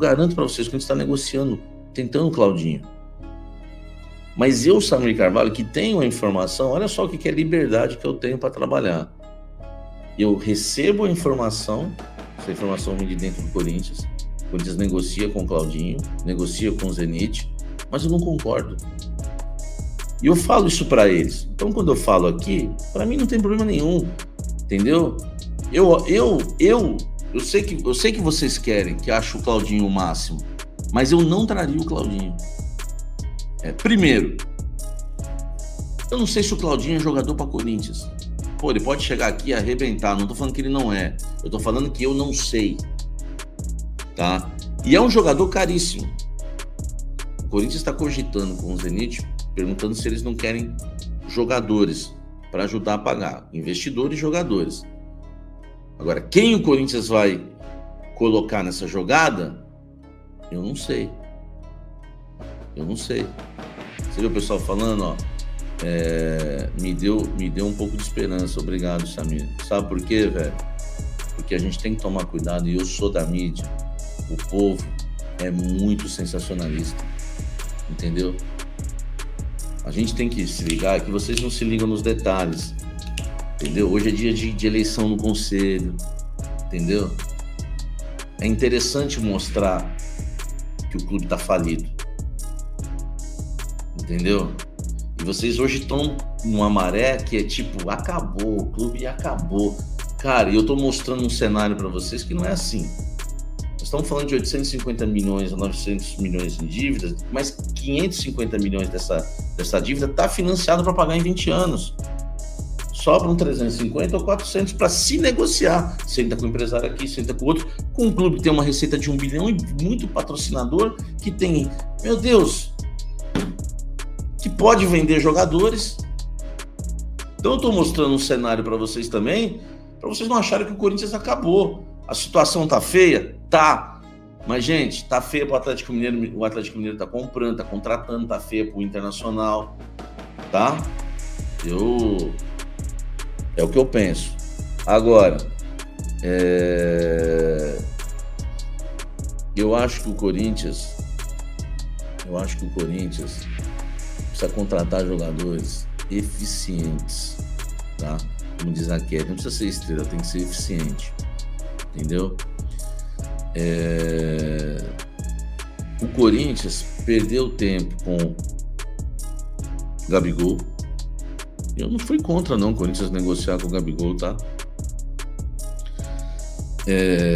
garanto para vocês que a gente está negociando, tentando o Claudinho. Mas eu, Samir Carvalho, que tenho a informação, olha só o que é liberdade que eu tenho para trabalhar. Eu recebo a informação, essa informação vem de dentro do Corinthians, o Corinthians negocia com o Claudinho, negocia com o Zenit, mas eu não concordo. E eu falo isso para eles. Então, quando eu falo aqui, para mim não tem problema nenhum, entendeu? Eu sei que vocês querem, que acho o Claudinho o máximo, mas eu não traria o Claudinho. Primeiro, eu não sei se o Claudinho é jogador para Corinthians. Pô, ele pode chegar aqui e arrebentar, não tô falando que ele não é, eu tô falando que eu não sei, tá? E é um jogador caríssimo. O Corinthians está cogitando com o Zenit, perguntando se eles não querem jogadores para ajudar a pagar, investidores e jogadores. Agora, quem o Corinthians vai colocar nessa jogada, eu não sei. Eu não sei. Você viu o pessoal falando, ó, me deu um pouco de esperança. Obrigado, Samir. Sabe por quê, velho? Porque a gente tem que tomar cuidado, e eu sou da mídia. O povo é muito sensacionalista, entendeu? A gente tem que se ligar, que vocês não se ligam nos detalhes, entendeu? Hoje é dia de eleição no conselho, entendeu? É interessante mostrar que o clube tá falido, entendeu? E vocês hoje estão numa maré que é tipo, acabou, o clube acabou. Cara, e eu tô mostrando um cenário para vocês que não é assim. Nós estamos falando de 850 milhões a 900 milhões em dívidas, mas 550 milhões dessa dívida está financiado para pagar em 20 anos. Sobram 350 ou 400 para se negociar. Senta com o empresário aqui, senta com o outro. Com um clube que tem uma receita de 1 bilhão e muito patrocinador, que tem, meu Deus, que pode vender jogadores. Então eu estou mostrando um cenário para vocês também, para vocês não acharem que o Corinthians acabou. A situação tá feia? Tá. Mas, gente, tá feia pro Atlético Mineiro. O Atlético Mineiro tá comprando, tá contratando, tá feia pro Internacional. Tá? É o que eu penso. Agora, eu acho que o Corinthians precisa contratar jogadores eficientes, tá? Como diz a Kelly, não precisa ser estrela, tem que ser eficiente, entendeu? O Corinthians perdeu tempo com o Gabigol. Eu não fui contra não o Corinthians negociar com o Gabigol, tá?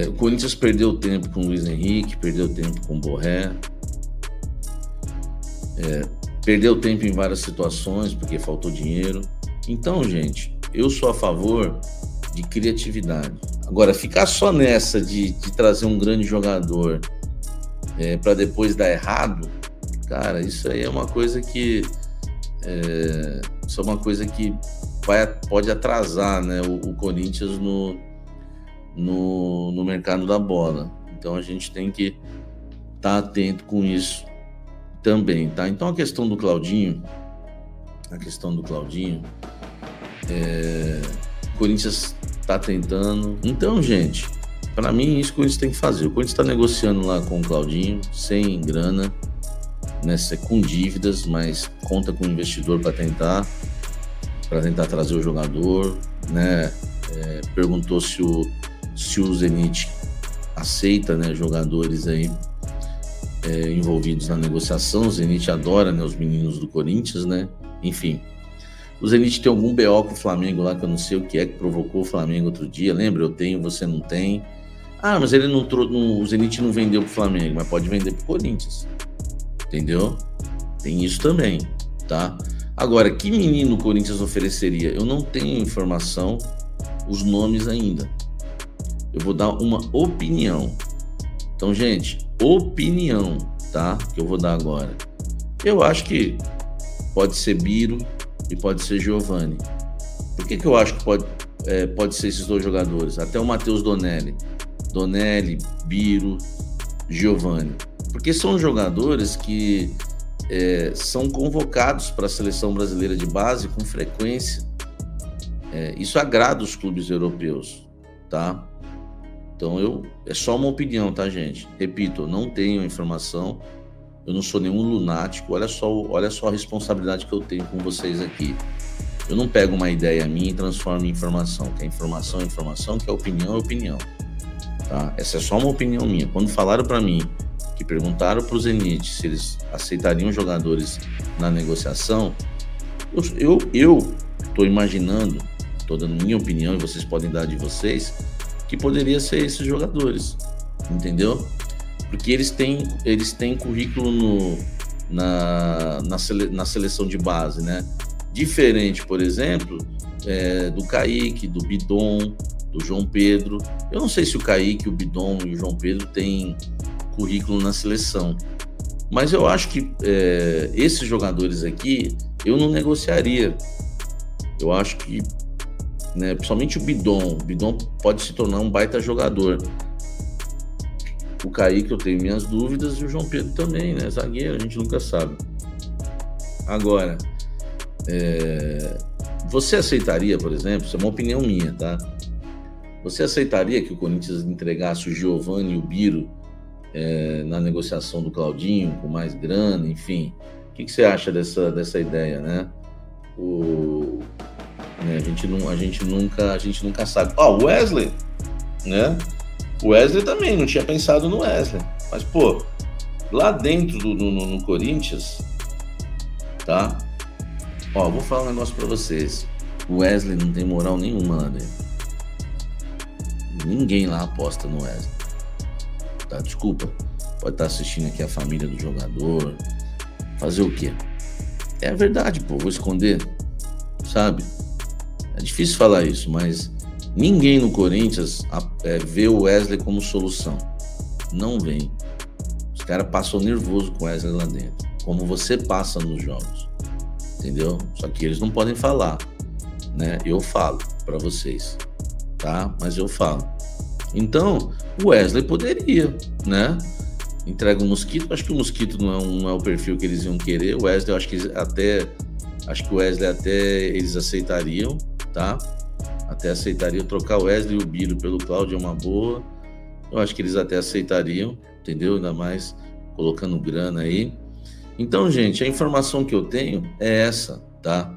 O Corinthians perdeu tempo com o Luiz Henrique, perdeu tempo com o Borré, perdeu tempo em várias situações porque faltou dinheiro. Então, gente, eu sou a favor de criatividade. Agora, ficar só nessa de trazer um grande jogador para depois dar errado, cara, isso aí é uma coisa que pode atrasar, né, o Corinthians no mercado da bola. Então a gente tem que estar atento com isso também, tá? Então a questão do Claudinho, o Corinthians está tentando. Então, gente, para mim isso que o Corinthians tem que fazer. O Corinthians está negociando lá com o Claudinho, sem grana, né, com dívidas, mas conta com o investidor para tentar trazer o jogador, né? Perguntou se o Zenit aceita, né, jogadores aí envolvidos na negociação. O Zenit adora, né, os meninos do Corinthians, né? Enfim, o Zenit tem algum BO com o Flamengo lá, que eu não sei o que é que provocou o Flamengo outro dia. Lembra? Eu tenho, você não tem. Ah, mas ele o Zenit não vendeu pro Flamengo, mas pode vender pro Corinthians. Entendeu? Tem isso também, tá? Agora, que menino o Corinthians ofereceria? Eu não tenho informação, os nomes ainda. Eu vou dar uma opinião. Então, gente, opinião, tá? Que eu vou dar agora. Eu acho que pode ser Biro e pode ser Giovani. Por que eu acho que pode ser esses dois jogadores? Até o Matheus Donelli, Biro, Giovani. Porque são jogadores que são convocados para a seleção brasileira de base com frequência. Isso agrada os clubes europeus, tá? Então é só uma opinião, tá, gente? Repito, eu não tenho informação, eu não sou nenhum lunático, olha só a responsabilidade que eu tenho com vocês aqui. Eu não pego uma ideia minha e transformo em informação, que é informação é informação, que é opinião é opinião, tá? Essa é só uma opinião minha. Quando falaram para mim, que perguntaram para o Zenit se eles aceitariam jogadores na negociação, eu estou imaginando, estou dando minha opinião e vocês podem dar de vocês, que poderia ser esses jogadores, entendeu? Porque eles têm currículo na seleção de base, né? Diferente, por exemplo, do Kaique, do Bidon, do João Pedro. Eu não sei se o Kaique, o Bidon e o João Pedro têm currículo na seleção, mas eu acho que esses jogadores aqui eu não negociaria. Eu acho que, né, principalmente o Bidon pode se tornar um baita jogador. O Kaique eu tenho minhas dúvidas e o João Pedro também, né? Zagueiro, a gente nunca sabe. Agora, você aceitaria, por exemplo, isso é uma opinião minha, tá? Você aceitaria que o Corinthians entregasse o Giovani e o Biro na negociação do Claudinho, com mais grana, enfim? O que você acha dessa ideia, né? A gente nunca sabe. O Wesley, né? O Wesley também, não tinha pensado no Wesley. Mas, pô, lá dentro no Corinthians, tá? Vou falar um negócio pra vocês. O Wesley não tem moral nenhuma lá dentro. Ninguém lá aposta no Wesley. Tá? Desculpa. Pode estar assistindo aqui a família do jogador. Fazer o quê? É a verdade, pô. Vou esconder. Sabe? É difícil falar isso, mas ninguém no Corinthians vê o Wesley como solução. Não vem. Os caras passam nervoso com o Wesley lá dentro. Como você passa nos jogos. Entendeu? Só que eles não podem falar, né? Eu falo pra vocês, tá? Mas eu falo. Então, o Wesley poderia, né? Entrega o Mosquito. Acho que o Mosquito não é o perfil que eles iam querer. O Wesley, eu acho que o Wesley até eles aceitariam, tá? Até aceitariam trocar o Wesley e o Biro pelo Cláudio, é uma boa. Eu acho que eles até aceitariam, entendeu? Ainda mais colocando grana aí. Então, gente, a informação que eu tenho é essa, tá?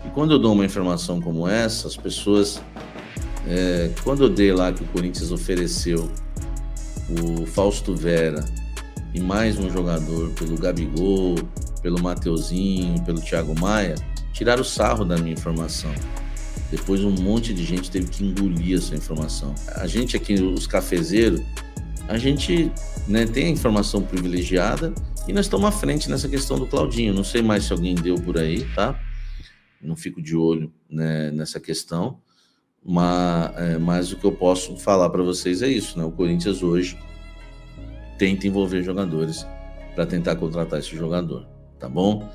E quando eu dou uma informação como essa, as pessoas... quando eu dei lá que o Corinthians ofereceu o Fausto Vera e mais um jogador pelo Gabigol, pelo Mateuzinho, pelo Thiago Maia, tiraram o sarro da minha informação. Depois um monte de gente teve que engolir essa informação. A gente aqui, os cafezeiros, a gente, né, tem a informação privilegiada e nós estamos à frente nessa questão do Claudinho. Não sei mais se alguém deu por aí, tá? Não fico de olho, né, nessa questão. Mas o que eu posso falar para vocês é isso, né? O Corinthians hoje tenta envolver jogadores para tentar contratar esse jogador, tá bom?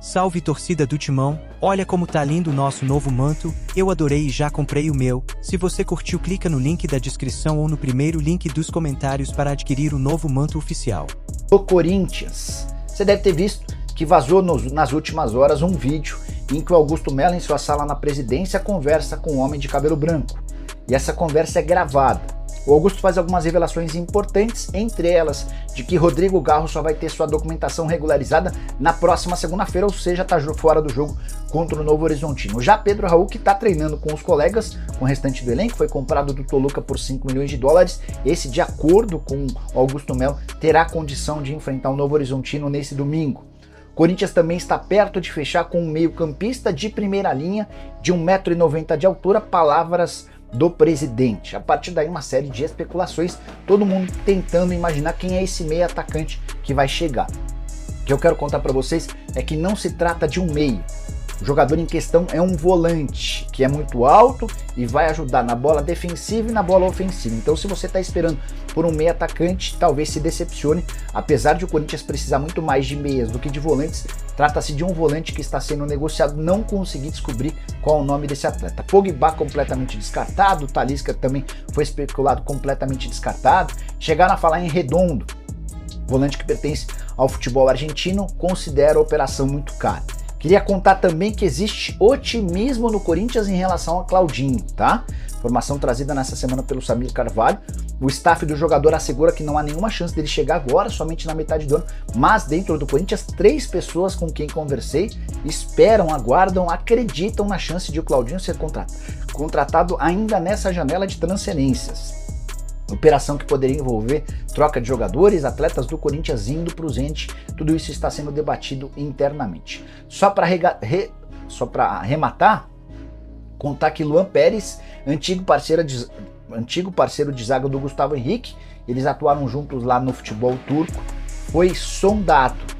Salve torcida do Timão, olha como tá lindo o nosso novo manto, eu adorei e já comprei o meu. Se você curtiu, clica no link da descrição ou no primeiro link dos comentários para adquirir o novo manto oficial. O Corinthians, você deve ter visto que vazou nas últimas horas um vídeo em que o Augusto Melo, em sua sala na presidência, conversa com um homem de cabelo branco. E essa conversa é gravada. O Augusto faz algumas revelações importantes, entre elas de que Rodrigo Garro só vai ter sua documentação regularizada na próxima segunda-feira, ou seja, está fora do jogo contra o Novo Horizontino. Já Pedro Raul, que está treinando com os colegas, com o restante do elenco, foi comprado do Toluca por 5 milhões de dólares. Esse, de acordo com o Augusto Melo, terá condição de enfrentar o Novo Horizontino nesse domingo. Corinthians também está perto de fechar com um meio-campista de primeira linha de 1,90 m de altura, palavras do presidente. A partir daí, uma série de especulações, todo mundo tentando imaginar quem é esse meio atacante que vai chegar. O que eu quero contar para vocês é que não se trata de um meio. O jogador em questão é um volante, que é muito alto e vai ajudar na bola defensiva e na bola ofensiva. Então, se você está esperando por um meio atacante, talvez se decepcione. Apesar de o Corinthians precisar muito mais de meias do que de volantes, trata-se de um volante que está sendo negociado. Não consegui descobrir qual é o nome desse atleta. Pogba completamente descartado, Talisca também foi especulado, completamente descartado. Chegaram a falar em Redondo, volante que pertence ao futebol argentino, considera a operação muito cara. Queria contar também que existe otimismo no Corinthians em relação a Claudinho, tá? Informação trazida nessa semana pelo Samir Carvalho. O staff do jogador assegura que não há nenhuma chance dele chegar agora, somente na metade do ano, mas dentro do Corinthians, 3 pessoas com quem conversei esperam, aguardam, acreditam na chance de o Claudinho ser contratado ainda nessa janela de transferências. Operação que poderia envolver troca de jogadores, atletas do Corinthians indo para o Zenit, tudo isso está sendo debatido internamente. Só para arrematar, contar que Luan Pérez, antigo parceiro de zaga do Gustavo Henrique, eles atuaram juntos lá no futebol turco, foi sondado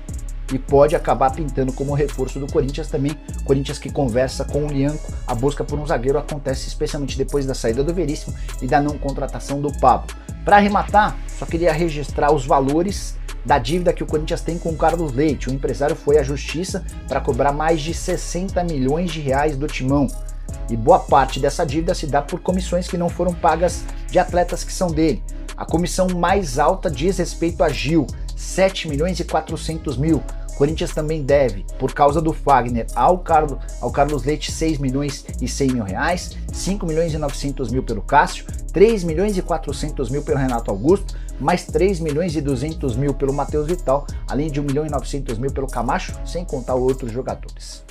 e pode acabar pintando como reforço do Corinthians também. Corinthians que conversa com o Lianco, a busca por um zagueiro acontece especialmente depois da saída do Veríssimo e da não contratação do Pablo. Para arrematar, só queria registrar os valores da dívida que o Corinthians tem com o Carlos Leite. O empresário foi à justiça para cobrar mais de 60 milhões de reais do Timão. E boa parte dessa dívida se dá por comissões que não foram pagas de atletas que são dele. A comissão mais alta diz respeito a Gil, 7 milhões e 400 mil. Corinthians também deve, por causa do Fagner, ao Carlos Leite 6 milhões e 100 mil reais, 5 milhões e 900 mil pelo Cássio, 3 milhões e 400 mil pelo Renato Augusto, mais 3 milhões e 200 mil pelo Matheus Vital, além de 1 milhão e 900 mil pelo Camacho, sem contar outros jogadores.